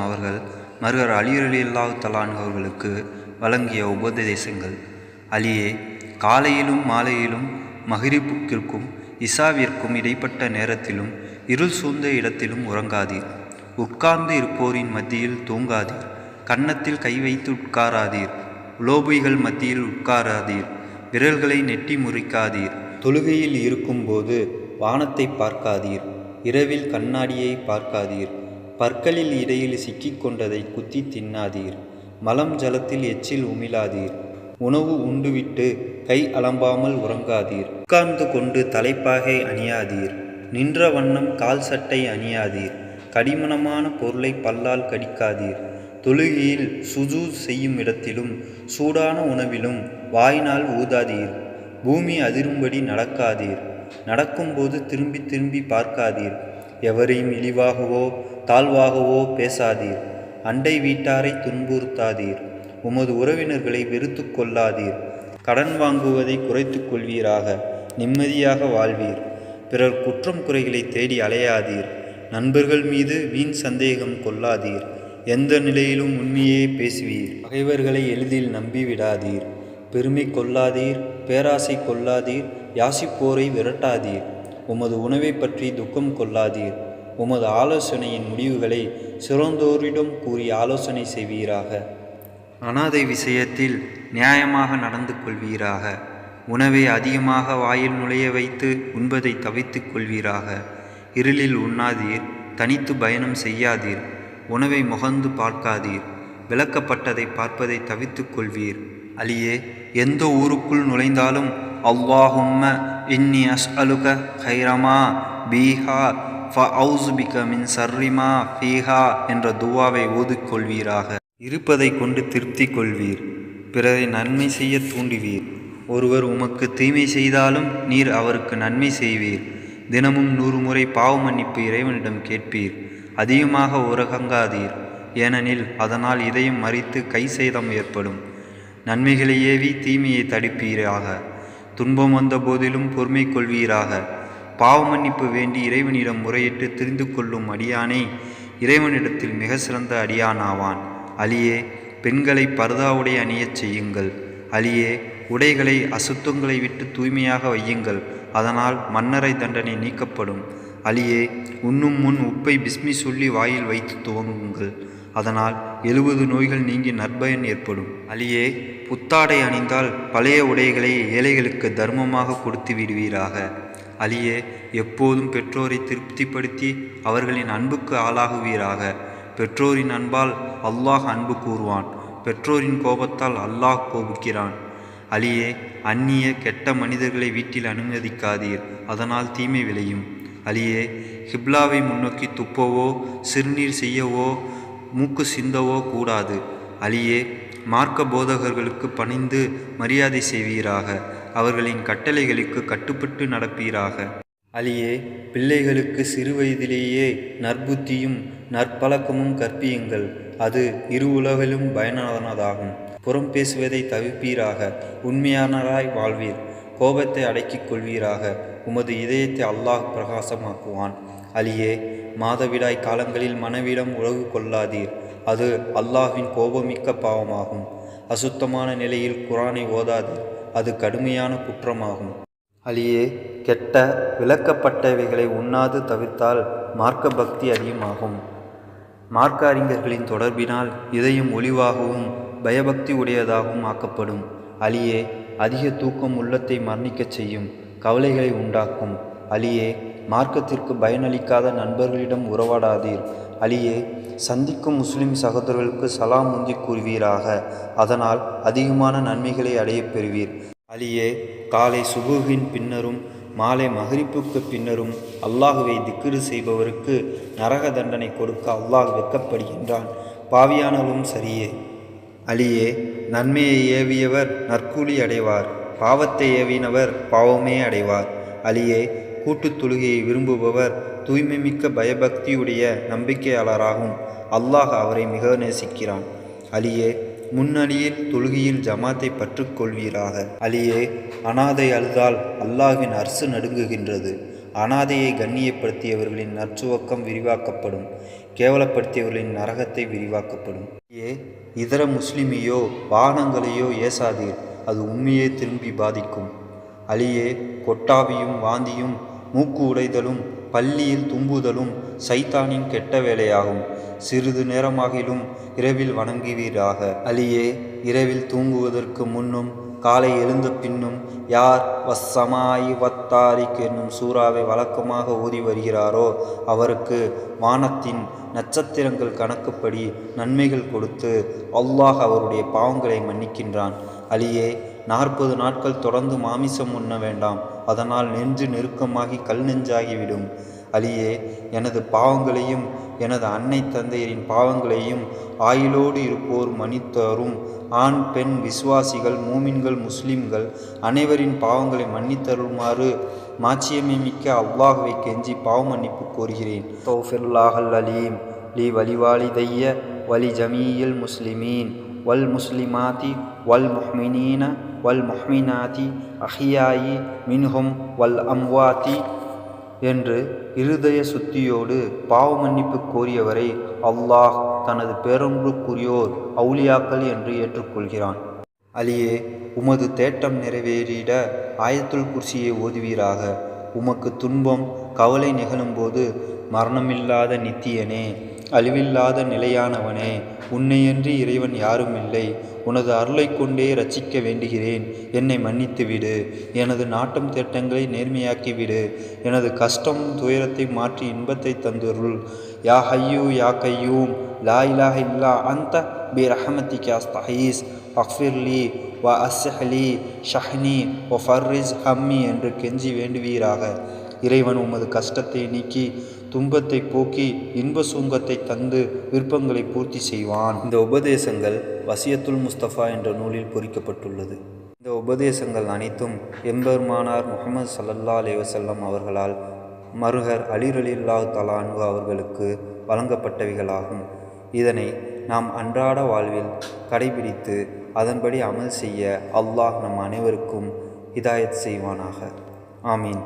அவர்கள் மருகர் அலி ரலியல்லாஹு தஆலா அன்ஹு அவர்களுக்கு வழங்கிய உபதேசங்கள். அலியே, காலையிலும் மாலையிலும் மக்ரிபுக்கிற்கும் இசாவிற்கும் இடைப்பட்ட நேரத்திலும் இருள் சூழ்ந்த இடத்திலும் உறங்காதீர். உட்கார்ந்து இருப்போரின் மத்தியில் தூங்காதீர். கன்னத்தில் கை வைத்து உட்காராதீர். உலோபிகள் மத்தியில் உட்காராதீர். விரல்களை நெட்டி முறிக்காதீர். தொழுகையில் இருக்கும்போது வானத்தை பார்க்காதீர். இரவில் கண்ணாடியை பார்க்காதீர். பற்களில் இடையில் சிக்கிக்கொண்டதை குத்தி தின்னாதீர். மலம் ஜலத்தில் எச்சில் உமிழாதீர். உணவு உண்டுவிட்டு கை அலம்பாமல் உறங்காதீர். உட்கார்ந்து கொண்டு தலைப்பாகை அணியாதீர். நின்ற வண்ணம் கால் சட்டை அணியாதீர். கடிமணமான பொருளை பல்லால் கடிக்காதீர். தொழுகையில் சுஜூத் செய்யும் இடத்திலும் சூடான உணவிலும் வாயினால் ஊதாதீர். பூமி அதிரும்படி நடக்காதீர். நடக்கும்போது திரும்பி திரும்பி பார்க்காதீர். எவரையும் இழிவாகவோ தாழ்வாகவோ பேசாதீர். அண்டை வீட்டாரை துன்புறுத்தாதீர். உமது உறவினர்களை வெறுத்து கொள்ளாதீர். கடன் வாங்குவதை குறைத்து கொள்வீராக. நிம்மதியாக வாழ்வீர். பிறர் குற்றம் குறைகளை தேடி அலையாதீர். நண்பர்கள் மீது வீண் சந்தேகம் கொள்ளாதீர். எந்த நிலையிலும் உண்மையே பேசுவீர். பகைவர்களை எளிதில் நம்பிவிடாதீர். பெருமை கொள்ளாதீர். பேராசை கொள்ளாதீர். யாசிப்போரை விரட்டாதீர். உமது உணவை பற்றி துக்கம் கொள்ளாதீர். உமது ஆலோசனையின் முடிவுகளை சிறந்தோரிடம் கூறி ஆலோசனை செய்வீராக. அனாதை விஷயத்தில் நியாயமாக நடந்து கொள்வீராக. உணவை அதிகமாக வாயில் நுழைய வைத்து உண்பதை தவிர்த்து கொள்வீராக. இருளில் உண்ணாதீர். தனித்து பயணம் செய்யாதீர். உணவை முகந்து பார்க்காதீர். விளக்கப்பட்டதை பார்ப்பதை தவிர்த்து கொள்வீர். அலியே, எந்த ஊருக்குள் நுழைந்தாலும் அல்லாஹும்ம இன்னி அஸ்அலுக கைரமா பீஹா ஃபஅஊஸுபிக மின் ஷர்ரிமா ஃபீஹா என்ற துவாவை ஓதிக்கொள்வீராக. இருப்பதை கொண்டு திருப்தி கொள்வீர். பிறரை நன்மை செய்ய தூண்டுவீர். ஒருவர் உமக்கு தீமை செய்தாலும் நீர் அவருக்கு நன்மை செய்வீர். தினமும் 100 முறை பாவ மன்னிப்பு இறைவனிடம் கேட்பீர். அதிகமாக உறங்காதீர். ஏனெனில் அதனால் இதயம் மறித்து கை சேதம் ஏற்படும். நன்மைகளை ஏவி தீமையை தடுப்பீராக. துன்பம் வந்த போதிலும் பொறுமை கொள்வீராக. பாவ மன்னிப்பு வேண்டி இறைவனிடம் முறையிட்டு தெரிந்து கொள்ளும் அடியானே இறைவனிடத்தில் மிக சிறந்த அடியானாவான். அலியே, பெண்களை பர்தாவுடை அணியச் செய்யுங்கள். அலியே, உடைகளை அசுத்தங்களை விட்டு தூய்மையாக வையுங்கள். அதனால் மன்னரை தண்டனை நீக்கப்படும். அலியே, உண்ணும் முன் உப்பை பிஸ்மி சொல்லி வாயில் வைத்து துவங்குங்கள். அதனால் 70 நோய்கள் நீங்கி நற்பயன் ஏற்படும். அலியே, புத்தாடை அணிந்தால் பழைய உடைகளை ஏழைகளுக்கு தர்மமாக கொடுத்து விடுவீராக. அலியே, எப்போதும் பெற்றோரை திருப்திப்படுத்தி அவர்களின் அன்புக்கு ஆளாகுவீராக. பெற்றோரின் அன்பால் அல்லாஹ் அன்பு கூறுவான். பெற்றோரின் கோபத்தால் அல்லாஹ் கோபிக்கிறான். அலியே, அந்நிய கெட்ட மனிதர்களை வீட்டில் அனுமதிக்காதீர். அதனால் தீமை விளையும். அலியே, ஹிப்லாவை முன்னோக்கி துப்பவோ சிறுநீர் செய்யவோ மூக்கு சிந்தவோ கூடாது. அலியே, மார்க்க போதகர்களுக்கு பணிந்து மரியாதை செய்வீராக. அவர்களின் கட்டளைகளுக்கு கட்டுப்பட்டு நடப்பீராக. அலியே, பிள்ளைகளுக்கு சிறு வயதிலேயே நற்புத்தியும் நற்பழக்கமும் கற்பியுங்கள். அது இரு உலகிலும் பயனானதாகும். புறம் பேசுவதை தவிர்ப்பீராக. உண்மையானராய் வாழ்வீர். கோபத்தை அடக்கிக் கொள்வீராக. உமது இதயத்தை அல்லாஹ் பிரகாசமாக்குவான். அலியே, மாதவிடாய் காலங்களில் மனைவிடம் உறவு கொள்ளாதீர். அது அல்லாஹ்வின் கோபமிக்க பாவமாகும். அசுத்தமான நிலையில் குரானை ஓதாதீர். அது கடுமையான குற்றமாகும். அலியே, கெட்ட விளக்கப்பட்டவைகளை உண்ணாது தவிர்த்தால் மார்க்க பக்தி அதிகமாகும். மார்க்க அறிஞர்களின் தொடர்பினால் இதயம் ஒளிவாகவும் பயபக்தி உடையதாகவும் ஆக்கப்படும். அலியே, அதிக தூக்கம் உள்ளத்தை மரணிக்கச் செய்யும். கவலைகளை உண்டாக்கும். அலியே, மார்க்கத்திற்கு பயனளிக்காத நண்பர்களிடம் உறவாடாதீர். அலியே, சந்திக்கும் முஸ்லிம் சகோதரர்களுக்கு சலாம் முந்தி கூறுவீராக. அதனால் அதிகமான நன்மைகளை அடையப் பெறுவீர். அலியே, காலை சுபுகின் பின்னரும் மாலை மஹ்ரிப்புக்கு பின்னரும் அல்லாஹுவை திக்ரு செய்பவருக்கு நரக தண்டனை கொடுக்க அல்லாஹ் வெட்கப்படுகின்றான். பாவியானவரும் சரியே. அலியே, நன்மையை ஏவியவர் நற்கூலி அடைவார். பாவத்தை ஏவினவர் பாவமே அடைவார். அலியே, கூட்டுத் தொழுகையை விரும்புபவர் தூய்மை மிக்க பயபக்தியுடைய நம்பிக்கையாளராகும். அல்லாஹ் அவரை மிக நேசிக்கிறான். அலியே, முன்னணியில் தொழுகையில் ஜமாத்தை பற்றுக்கொள்வீராக. அலியே, அனாதை அழுதால் அல்லாஹ்வின் அர்சு நடுங்குகின்றது. அனாதையை கண்ணியப்படுத்தியவர்களின் நற்சுவக்கம் விரிவாக்கப்படும். கேவலப்படுத்தியவர்களின் நரகத்தை விரிவாக்கப்படும். இதர முஸ்லிமையோ வாகனங்களையோ ஏசாதீர், அது உண்மையே திரும்பி பாதிக்கும். அலியே, கொட்டாவியும் வாந்தியும் மூக்கு உடைதலும் பள்ளியில் தும்புதலும் சைத்தானின் கெட்ட வேலையாகும். சிறிது நேரமாகிலும் இரவில் வணங்குவீராக. அலியே, இரவில் தூங்குவதற்கு முன்னும் காலை எழுந்த பின்னும் யார் வஸ்ஸமாயி வத்தாரிக் என்னும் சூறாவை வழக்கமாக ஓதி வருகிறாரோ அவருக்கு வானத்தின் நட்சத்திரங்கள் கணக்குப்படி நன்மைகள் கொடுத்து அல்லாஹ் அவருடைய பாவங்களை மன்னிக்கின்றான். அலியே, 40 நாட்கள் தொடர்ந்து மாமிசம் உண்ண வேண்டாம், அதனால் நெஞ்சு நெருக்கமாகி கல் நெஞ்சாகிவிடும். அலியே, எனது பாவங்களையும் எனது அன்னை தந்தையரின் பாவங்களையும் ஆயுளோடு இருப்போர் மன்னித்தரும் ஆண் பெண் விசுவாசிகள் மூமின்கள் முஸ்லிம்கள் அனைவரின் பாவங்களை மன்னித்தருமாறு மாட்சியமிக்க அல்லாஹ்வை கெஞ்சி பாவ மன்னிப்பு கோருகிறேன். தௌஃபிருல்லாஹல் அலீம் லி வலிவாலிதைய வலி ஜமீயில் முஸ்லிமீன் வல் முஸ்லிமாத்தி வல் முஹ்மினீன வல் முஹ்மினாத்தி அஹியாயி மின்ஹும் வல் அம்வாத்தி என்று இருதய சுத்தியோடு பாவ மன்னிப்பு கோரியவரை அல்லாஹ் தனது பேரன்புக்குரியோர் அவுலியாக்கள் என்று ஏற்றுக்கொள்கிறான். அலியே, உமது தேட்டம் நிறைவேறிட ஆயத்துல் குர்சியை ஓதுவீராக. உமக்கு துன்பம் கவலை நிகழும்போது மரணமில்லாத நித்தியனே, அழிவில்லாத நிலையானவனே, உன்னையன்றி இறைவன் யாரும் இல்லை, உனது அருளை கொண்டே ரட்சிக்க வேண்டுகிறேன், என்னை மன்னித்து விடு, எனது நாட்டம் தேட்டங்களை நேர்மையாக்கிவிடு, எனது கஷ்டம் துயரத்தை மாற்றி இன்பத்தை தந்துருள். யா ஹய்யூ யா கையூம் லா இலாஹ இல்லா அன்த பி ரஹமதிக அஸ்தஹீஸ் ஃபக்ஃபிர்லி வ அஸ்ஹலி ஷஹ்னி வ ஃபர்ரிஸ் ஹம்மி என்று கெஞ்சி வேண்டுவீராக. இறைவன் உமது கஷ்டத்தை நீக்கி துன்பத்தை போக்கி இன்ப சுங்கத்தை தந்து விருப்பங்களை பூர்த்தி செய்வான். இந்த உபதேசங்கள் வசியத்துல் முஸ்தபா என்ற நூலில் பொறிக்கப்பட்டுள்ளது. இந்த உபதேசங்கள் அனைத்தும் எம்பெருமானார் முஹம்மது ஸல்லல்லாஹு அலைஹி வஸல்லம் அவர்களால் மருகர் அலி ரலியல்லாஹு தஆலா அன்ஹு அவர்களுக்கு வழங்கப்பட்டவைகளாகும். இதனை நாம் அன்றாட வாழ்வில் கடைபிடித்து அதன்படி அமல் செய்ய அல்லாஹ் நம் அனைவருக்கும் ஹிதாயத் செய்வானாக. ஆமீன்.